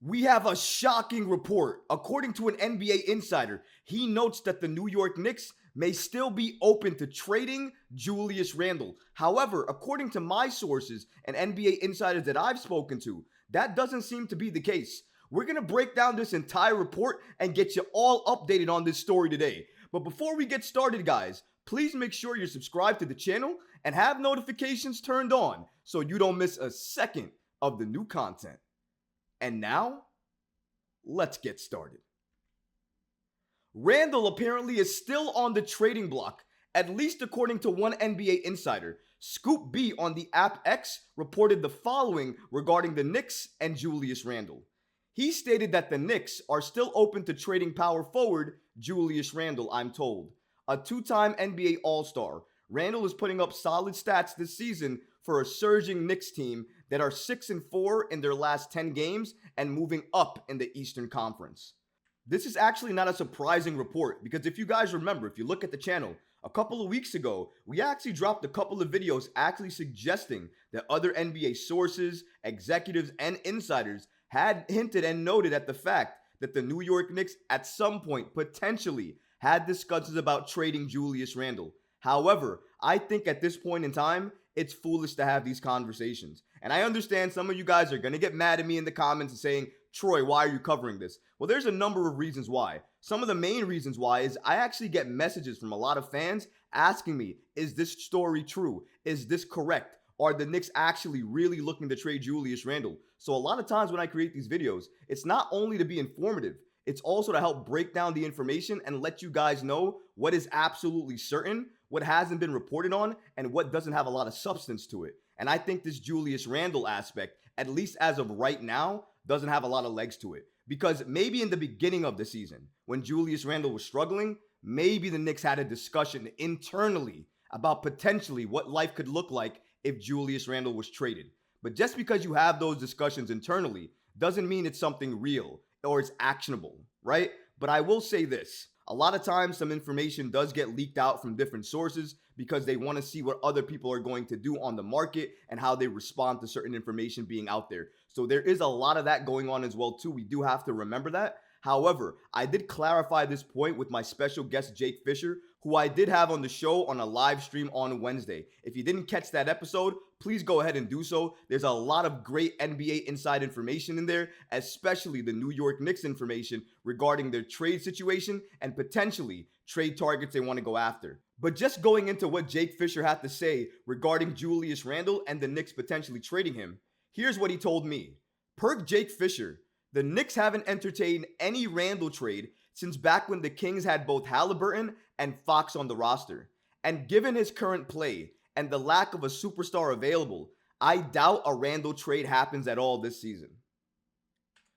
We have a shocking report. According to an NBA insider, he notes that the New York Knicks may still be open to trading Julius Randle. However, according to my sources and NBA insiders that I've spoken to, that doesn't seem to be the case. We're going to break down this entire report and get you all updated on this story today. But before we get started, guys, please make sure you're subscribed to the channel and have notifications turned on so you don't miss a second of the new content. And now, let's get started. Randle apparently is still on the trading block, at least according to one NBA insider. Scoop B on the app X reported the following regarding the Knicks and Julius Randle. He stated that the Knicks are still open to trading power forward Julius Randle, I'm told. A two-time NBA All-Star, Randle is putting up solid stats this season for a surging Knicks team that are 6-4 in their last 10 games and moving up in the Eastern Conference. This is actually not a surprising report because if you guys remember, if you look at the channel, a couple of weeks ago, we actually dropped a couple of videos actually suggesting that other NBA sources, executives, and insiders had hinted and noted at the fact that the New York Knicks at some point potentially had discussions about trading Julius Randle. However, I think at this point in time, it's foolish to have these conversations. And I understand some of you guys are going to get mad at me in the comments and saying, Troy, why are you covering this? Well, there's a number of reasons why. Some of the main reasons why is I actually get messages from a lot of fans asking me, is this story true? Is this correct? Are the Knicks actually really looking to trade Julius Randle? So a lot of times when I create these videos, it's not only to be informative, it's also to help break down the information and let you guys know what is absolutely certain, what hasn't been reported on, and what doesn't have a lot of substance to it. And I think this Julius Randle aspect, at least as of right now, doesn't have a lot of legs to it. Because maybe in the beginning of the season, when Julius Randle was struggling, maybe the Knicks had a discussion internally about potentially what life could look like if Julius Randle was traded. But just because you have those discussions internally doesn't mean it's something real or it's actionable, right? But I will say this. A lot of times some information does get leaked out from different sources because they want to see what other people are going to do on the market and how they respond to certain information being out there. So there is a lot of that going on as well too. We do have to remember that. However, I did clarify this point with my special guest, Jake Fischer, who I did have on the show on a live stream on Wednesday. If you didn't catch that episode, please go ahead and do so. There's a lot of great NBA inside information in there, especially the New York Knicks information regarding their trade situation and potentially trade targets they want to go after. But just going into what Jake Fischer had to say regarding Julius Randle and the Knicks potentially trading him, here's what he told me. Per Jake Fischer, the Knicks haven't entertained any Randle trade since back when the Kings had both Halliburton and Fox on the roster. And given his current play and the lack of a superstar available, I doubt a Randle trade happens at all this season.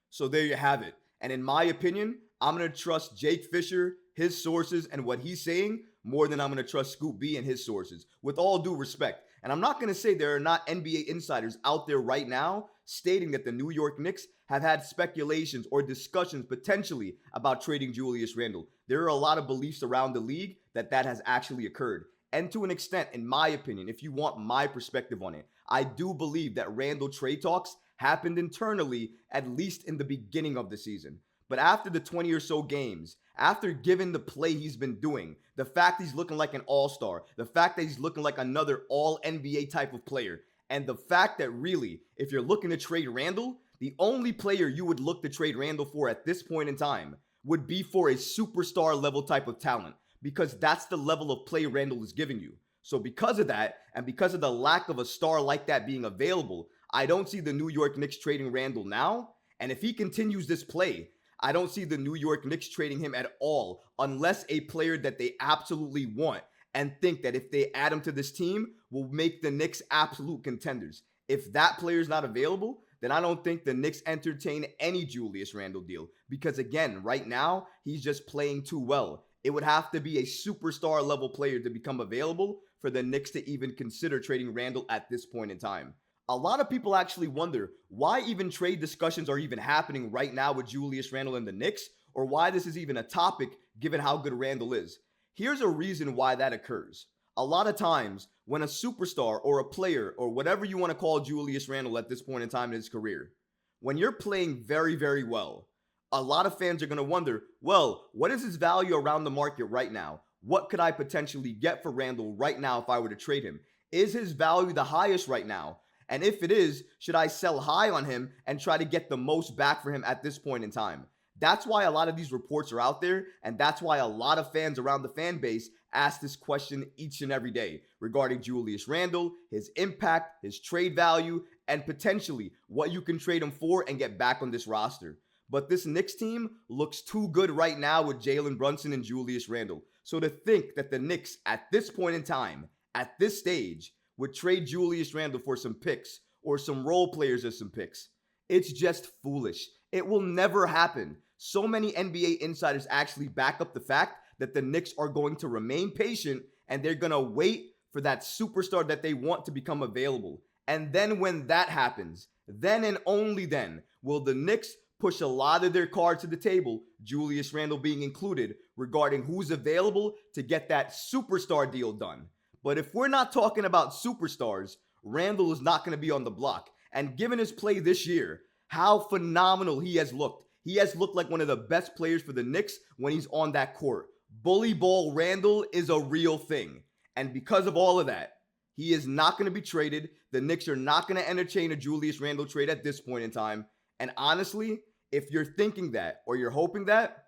So there you have it. And in my opinion, I'm going to trust Jake Fischer, his sources, and what he's saying more than I'm going to trust Scoop B and his sources, with all due respect. And I'm not going to say there are not NBA insiders out there right now stating that the New York Knicks have had speculations or discussions potentially about trading Julius Randle. There are a lot of beliefs around the league that has actually occurred. And to an extent, in my opinion, if you want my perspective on it, I do believe that Randle trade talks happened internally, at least in the beginning of the season. But after the 20 or so games, after given the play he's been doing, the fact he's looking like an all-star, the fact that he's looking like another all-NBA type of player, and the fact that really, if you're looking to trade Randle, the only player you would look to trade Randle for at this point in time would be for a superstar level type of talent, because that's the level of play Randle is giving you. So because of that, and because of the lack of a star like that being available, I don't see the New York Knicks trading Randle now. And if he continues this play, I don't see the New York Knicks trading him at all unless a player that they absolutely want and think that if they add him to this team will make the Knicks absolute contenders. If that player is not available, then I don't think the Knicks entertain any Julius Randle deal because, again, right now, he's just playing too well. It would have to be a superstar level player to become available for the Knicks to even consider trading Randle at this point in time. A lot of people actually wonder why even trade discussions are even happening right now with Julius Randle and the Knicks, or why this is even a topic given how good Randle is. Here's a reason why that occurs. A lot of times when a superstar or a player or whatever you want to call Julius Randle at this point in time in his career, When you're playing very, very well, a lot of fans are going to wonder, well, what is his value around the market right now? What could I potentially get for Randle right now if I were to trade him? Is his value the highest right now? And if it is, should I sell high on him and try to get the most back for him at this point in time? That's why a lot of these reports are out there, and that's why a lot of fans around the fan base ask this question each and every day regarding Julius Randle, his impact, his trade value, and potentially what you can trade him for and get back on this roster. But this Knicks team looks too good right now with Jalen Brunson and Julius Randle. So to think that the Knicks at this point in time, at this stage, would trade Julius Randle for some picks or some role players as some picks, it's just foolish. It will never happen. So many NBA insiders actually back up the fact that the Knicks are going to remain patient and they're going to wait for that superstar that they want to become available. And then when that happens, then and only then will the Knicks push a lot of their cards to the table, Julius Randle being included, regarding who's available to get that superstar deal done. But if we're not talking about superstars, Randle is not going to be on the block. And given his play this year, how phenomenal he has looked. He has looked like one of the best players for the Knicks when he's on that court. Bully ball Randle is a real thing. And because of all of that, he is not going to be traded. The Knicks are not going to entertain a Julius Randle trade at this point in time. And honestly, if you're thinking that or you're hoping that,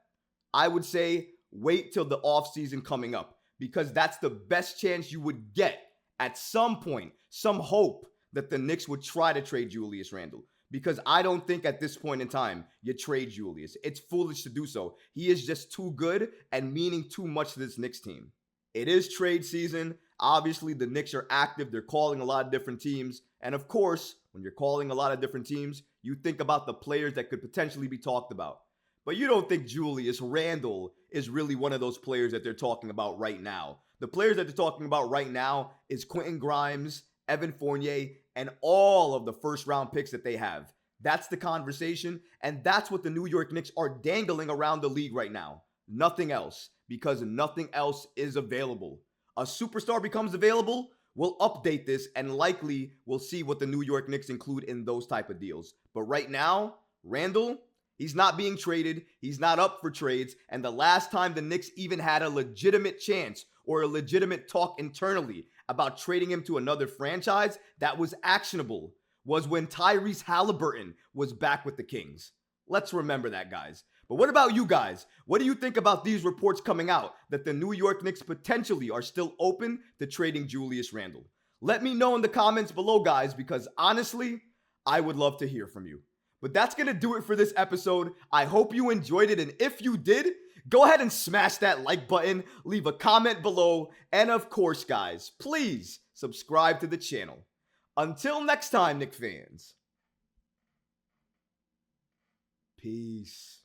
I would say wait till the offseason coming up, because that's the best chance you would get at some point, some hope that the Knicks would try to trade Julius Randle. Because I don't think at this point in time you trade Julius. It's foolish to do so. He is just too good and meaning too much to this Knicks team. It is trade season. Obviously, the Knicks are active. They're calling a lot of different teams. And of course, when you're calling a lot of different teams, you think about the players that could potentially be talked about. But you don't think Julius Randle is really one of those players that they're talking about right now. The players that they're talking about right now is Quentin Grimes, Evan Fournier, and all of the first round picks that they have. That's the conversation, and that's what the New York Knicks are dangling around the league right now. Nothing else, because nothing else is available. A superstar becomes available, we'll update this, and likely we'll see what the New York Knicks include in those type of deals. But right now, Randle, he's not being traded, he's not up for trades, and the last time the Knicks even had a legitimate chance or a legitimate talk internally about trading him to another franchise that was actionable was when Tyrese Halliburton was back with the Kings. Let's remember that, guys. But what about you guys? What do you think about these reports coming out that the New York Knicks potentially are still open to trading Julius Randle? Let me know in the comments below, guys, because honestly, I would love to hear from you. But that's going to do it for this episode. I hope you enjoyed it, and if you did, go ahead and smash that like button, leave a comment below, and of course, guys, please subscribe to the channel. Until next time, Knicks fans. Peace.